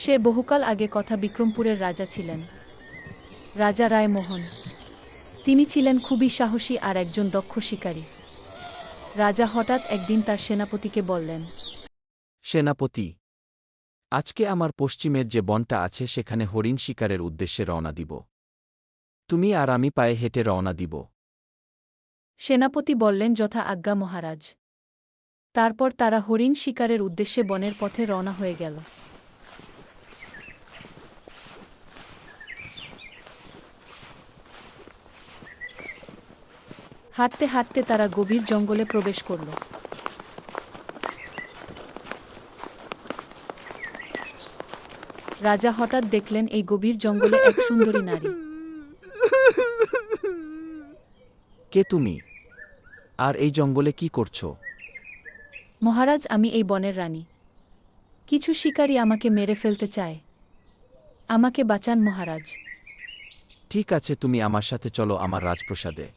সে বহুকাল আগে কথা বিক্রমপুরের রাজা ছিলেন, রাজা রায়মোহন। তিনি ছিলেন খুবই সাহসী আর একজন দক্ষ শিকারী। রাজা হঠাৎ একদিন তার সেনাপতিকে বললেন, সেনাপতি, আজকে আমার পশ্চিমের যে বনটা আছে সেখানে হরিণ শিকারের উদ্দেশ্যে রওনা দিব। তুমি আর আমি পায়ে হেঁটে রওনা দিব। সেনাপতি বললেন, যথা আজ্ঞা মহারাজ। তারপর তারা হরিণ শিকারের উদ্দেশ্যে বনের পথে রওনা হয়ে গেল। হাঁটতে হাঁটতে তারা গভীর জঙ্গলে প্রবেশ করল। রাজা হঠাৎ দেখলেন এই গভীর জঙ্গলে এক সুন্দরী নারী। কে তুমি? আর এই জঙ্গলে কি করছো? মহারাজ, আমি এই বনের রানী। কিছু শিকারী আমাকে মেরে ফেলতে চায়। আমাকে বাঁচান মহারাজ। ঠিক আছে, তুমি আমার সাথে চলো আমার রাজপ্রাসাদে।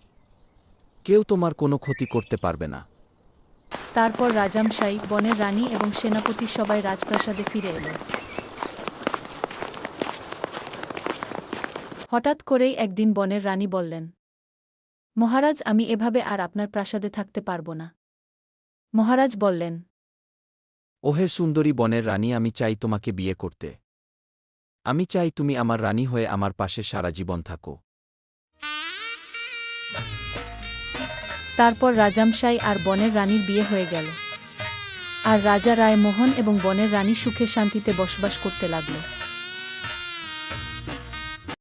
কেউ তোমার কোনো ক্ষতি করতে পারবে না। তারপর রাজামশাই, বনের রানী এবং সেনাপতি সবাই রাজপ্রাসাদে ফিরে এল। হঠাৎ করেই একদিন বনের রানী বললেন, মহারাজ, আমি এভাবে আর আপনার প্রাসাদে থাকতে পারব না। মহারাজ বললেন, ওহে সুন্দরী বনের রানী, আমি চাই তোমাকে বিয়ে করতে। আমি চাই তুমি আমার রানী হয়ে আমার পাশে সারা জীবন থাকো। তারপর রাজামশাই আর বনের রানীর বিয়ে হয়ে গেল। আর রাজা রায়মোহন এবং বনের রানী সুখে শান্তিতে বসবাস করতে লাগল।